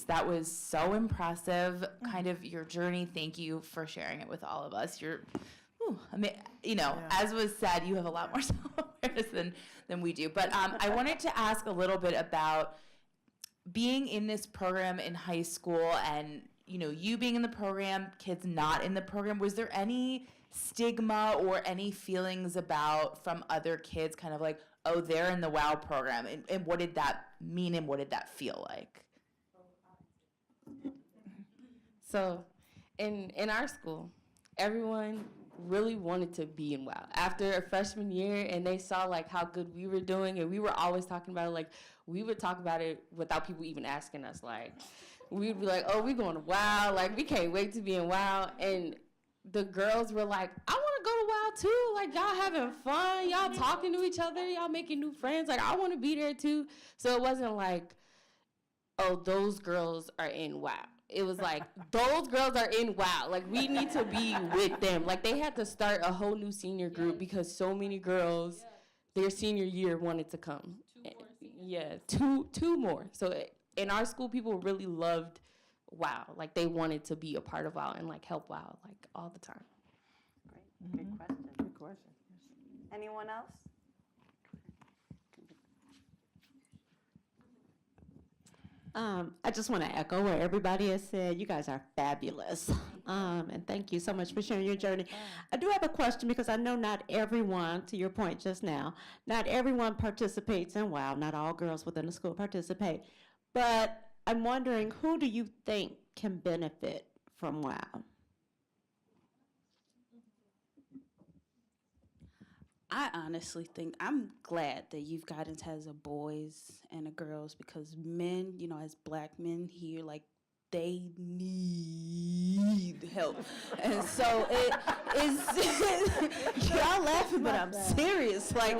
That was so impressive, kind of your journey. Thank you for sharing it with all of us. As was said, you have a lot more self-awareness than we do. But I wanted to ask a little bit about being in this program in high school and, you being in the program, kids not in the program. Was there any stigma or any feelings from other kids kind of like, oh, they're in the WOW program? And what did that mean and what did that feel like? So in our school, everyone really wanted to be in WOW. After a freshman year and they saw like how good we were doing, and we were always talking about it, like we would talk about it without people even asking us. Like we'd be like, oh, we going to WOW, like we can't wait to be in WOW. And the girls were like, I want to go to WOW too. Like y'all having fun, y'all talking to each other, y'all making new friends. Like I want to be there too. So it wasn't like, oh, those girls are in WOW. It was like, those girls are in WOW. Like, we need to be with them. Like, they had to start a whole new senior group because so many girls, their senior year, wanted to come. Two more. So in our school, people really loved WOW. Like, they wanted to be a part of WOW and, like, help WOW, like, all the time. Great. Good question. Good question. Anyone else? I just want to echo what everybody has said. You guys are fabulous. And thank you so much for sharing your journey. I do have a question because I know not everyone, to your point just now, not everyone participates in WOW. Not all girls within the school participate. But I'm wondering, who do you think can benefit from WOW? I honestly think I'm glad that YouthGuidance has a boys and a girls, because men, as black men here, like they need help. And so it is, y'all laughing, but I'm serious. Like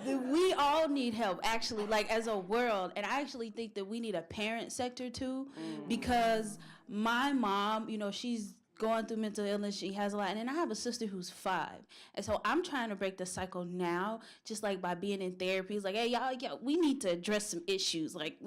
we all need help actually, like as a world. And I actually think that we need a parent sector too, because my mom, she's going through mental illness, she has a lot, and then I have a sister who's 5, and so I'm trying to break the cycle now, just like by being in therapy. It's like, hey, y'all, we need to address some issues, like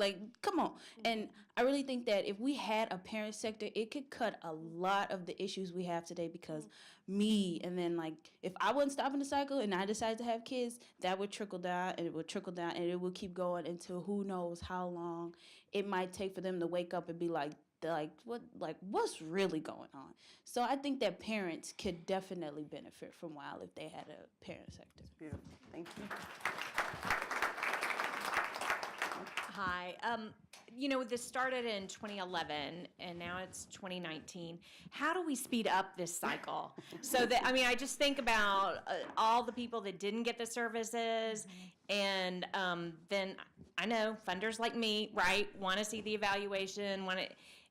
come on. And I really think that if we had a parent sector, it could cut a lot of the issues we have today, because me, and then like if I wasn't stopping the cycle and I decided to have kids, that would trickle down, and it would trickle down, and it would keep going until who knows how long it might take for them to wake up and be like, what's really going on? So I think that parents could definitely benefit from WOW if they had a parent sector. Beautiful. Thank you. Hi. This started in 2011 and now it's 2019. How do we speed up this cycle? So that, I just think about all the people that didn't get the services, and then I know funders like me, right, want to see the evaluation,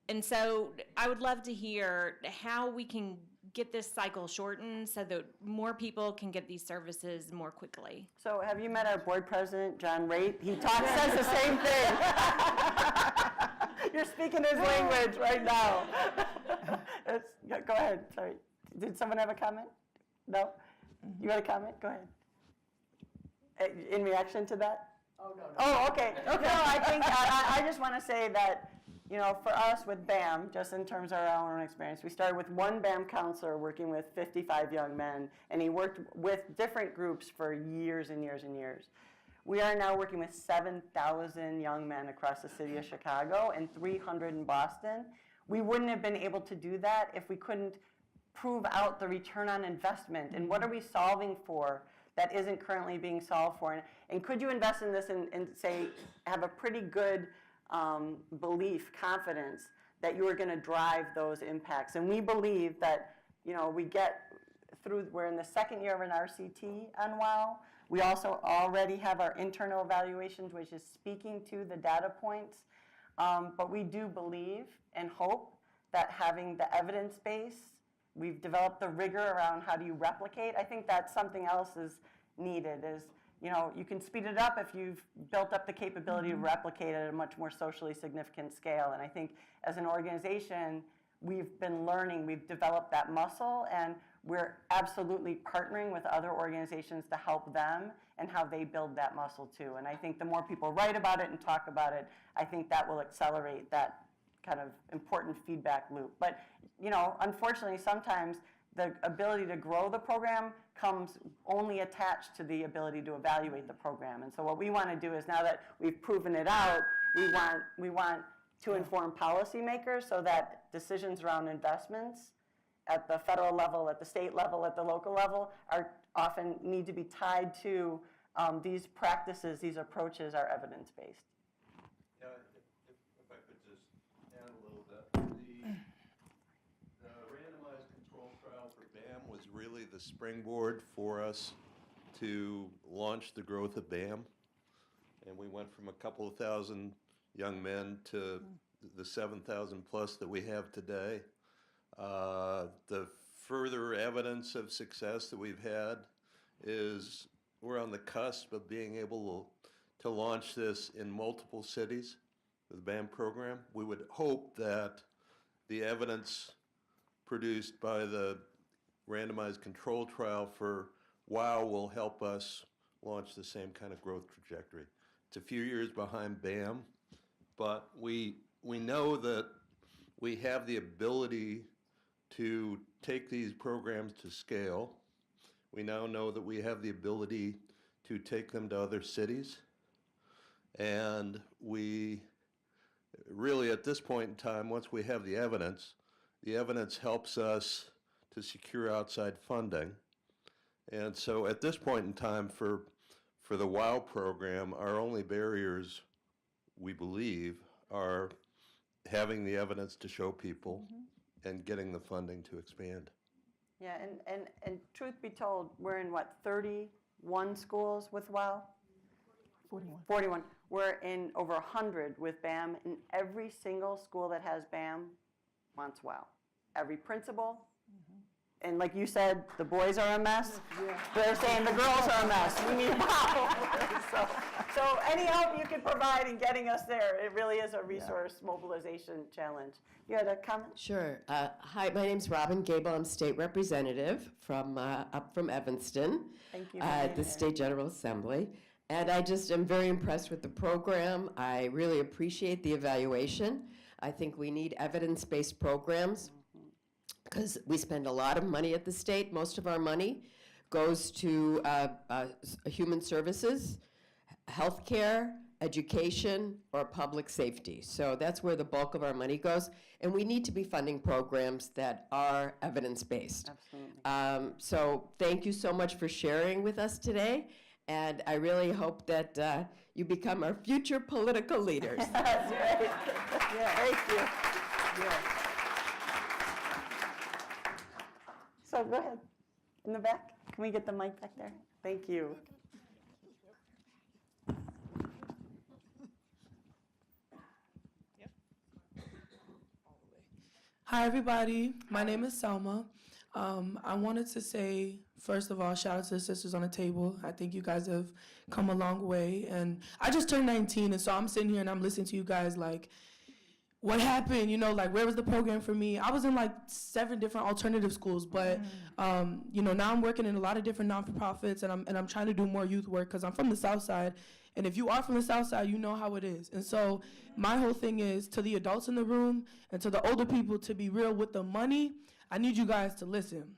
and so I would love to hear how we can get this cycle shortened so that more people can get these services more quickly. So have you met our board president, John Raitt? He says the same thing. You're speaking his language right now. Go ahead, sorry. Did someone have a comment? No? You had a comment? Go ahead. In reaction to that? Oh, no. Oh, okay. No, I think, I just want to say that, for us with BAM, just in terms of our own experience, we started with one BAM counselor working with 55 young men, and he worked with different groups for years and years and years. We are now working with 7,000 young men across the city of Chicago and 300 in Boston. We wouldn't have been able to do that if we couldn't prove out the return on investment, and what are we solving for that isn't currently being solved for, and could you invest in this and say, have a pretty good belief, confidence that you are going to drive those impacts. And we believe that, we get through, we're in the second year of an RCT on WOW. We also already have our internal evaluations, which is speaking to the data points. But we do believe and hope that having the evidence base, we've developed the rigor around how do you replicate. I think that's something else is needed is, you can speed it up if you've built up the capability to replicate at a much more socially significant scale. And I think as an organization, we've been learning, we've developed that muscle, and we're absolutely partnering with other organizations to help them and how they build that muscle too. And I think the more people write about it and talk about it, I think that will accelerate that kind of important feedback loop. But, unfortunately, sometimes the ability to grow the program comes only attached to the ability to evaluate the program. And so what we want to do is, now that we've proven it out, we want to inform policymakers so that decisions around investments at the federal level, at the state level, at the local level, are often need to be tied to these practices, these approaches are evidence-based. Yeah, if I could just add a little bit. The randomized control trial for BAM was really the springboard for us to launch the growth of BAM. And we went from a couple of thousand young men to the 7,000 plus that we have today. The further evidence of success that we've had is we're on the cusp of being able to launch this in multiple cities with the BAM program. We would hope that the evidence produced by the randomized control trial for WOW will help us launch the same kind of growth trajectory. It's a few years behind BAM, but we know that we have the ability to take these programs to scale. We now know that we have the ability to take them to other cities. And we really, at this point in time, once we have the evidence helps us to secure outside funding. And so at this point in time, for the WOW program, our only barriers, we believe, are having the evidence to show people and getting the funding to expand. Yeah, and truth be told, we're in 31 schools with WOW? 41. We're in over 100 with BAM, and every single school that has BAM wants WOW. Every principal, and like you said, the boys are a mess. They're saying the girls are a mess. We need WOW. So any help you can provide in getting us there, it really is a resource mobilization challenge. You had a comment? Sure. Hi, my name's Robin Gable. I'm state representative from up from Evanston Thank you. at the State General Assembly. And I just am very impressed with the program. I really appreciate the evaluation. I think we need evidence-based programs because we spend a lot of money at the state. Most of our money goes to human services, healthcare, education, or public safety. So that's where the bulk of our money goes. And we need to be funding programs that are evidence-based. Absolutely. So thank you so much for sharing with us today. And I really hope that you become our future political leaders. That's right. Yeah, thank you. Yeah. So go ahead. In the back. Can we get the mic back there? Thank you. Hi, everybody. My name is Selma. I wanted to say, first of all, shout out to the Sisters on the Table. I think you guys have come a long way. And I just turned 19, and so I'm sitting here and I'm listening to you guys like, what happened? Where was the program for me? I was in 7 different alternative schools, but now I'm working in a lot of different non-for-profits, and I'm trying to do more youth work because I'm from the South Side. And if you are from the South Side, you know how it is. And so my whole thing is, to the adults in the room and to the older people, to be real with the money, I need you guys to listen.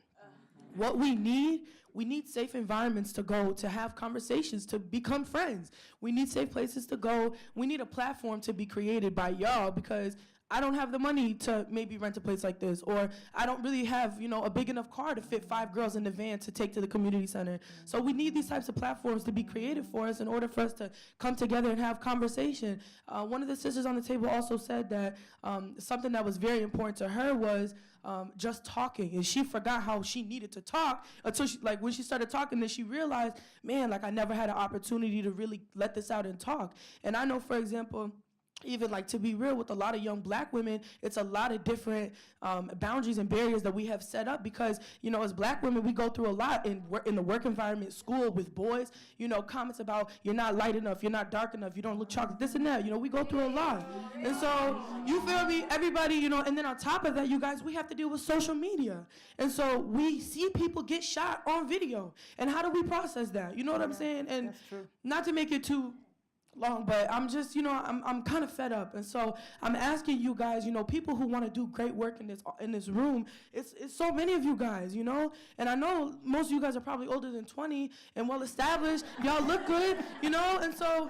What we need safe environments to go, to have conversations, to become friends. We need safe places to go. We need a platform to be created by y'all, because I don't have the money to maybe rent a place like this, or I don't really have, a big enough car to fit 5 girls in the van to take to the community center. So we need these types of platforms to be created for us in order for us to come together and have conversation. One of the sisters on the table also said that something that was very important to her was just talking, and she forgot how she needed to talk until when she started talking, then she realized, man, I never had an opportunity to really let this out and talk. And I know, for example, even to be real with a lot of young Black women, it's a lot of different boundaries and barriers that we have set up because, as Black women, we go through a lot in the work environment, school, with boys, comments about you're not light enough, you're not dark enough, you don't look chocolate, this and that, we go through a lot. And so, you feel me, everybody, and then on top of that, you guys, we have to deal with social media. And so we see people get shot on video. And how do we process that? You know what I'm saying? And That's true. not to make it too long, but I'm just, I'm kind of fed up, and so I'm asking you guys, people who want to do great work in this room. It's so many of you guys, and I know most of you guys are probably older than 20 and well established. Y'all look good, and so.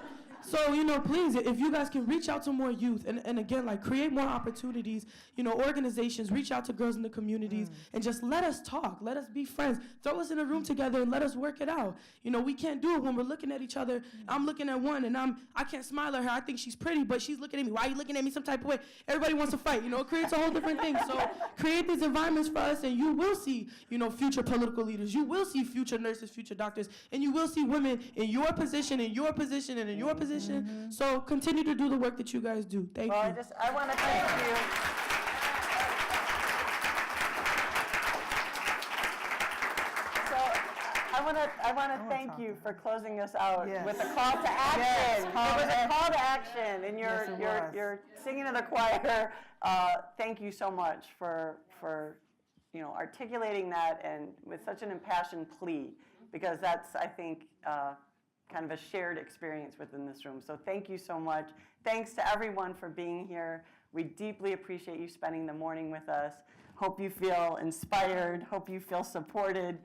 Please, if you guys can reach out to more youth and again, like create more opportunities, organizations, reach out to girls in the communities and just let us talk. Let us be friends. Throw us in a room together and let us work it out. We can't do it when we're looking at each other. I'm looking at one and I can't smile at her. I think she's pretty, but she's looking at me. Why are you looking at me some type of way? Everybody wants to fight. It creates a whole different thing. So create these environments for us and you will see, future political leaders. You will see future nurses, future doctors, and you will see women in your position, and in your position. So continue to do the work that you guys do. Thank you. I want to thank you. So I want to thank you for closing us out with a call to action. Yes, It was a call to action, and you're singing to the choir. Thank you so much for articulating that and with such an impassioned plea, because that's, I think, kind of a shared experience within this room. So thank you so much. Thanks to everyone for being here. We deeply appreciate you spending the morning with us. Hope you feel inspired. Hope you feel supported.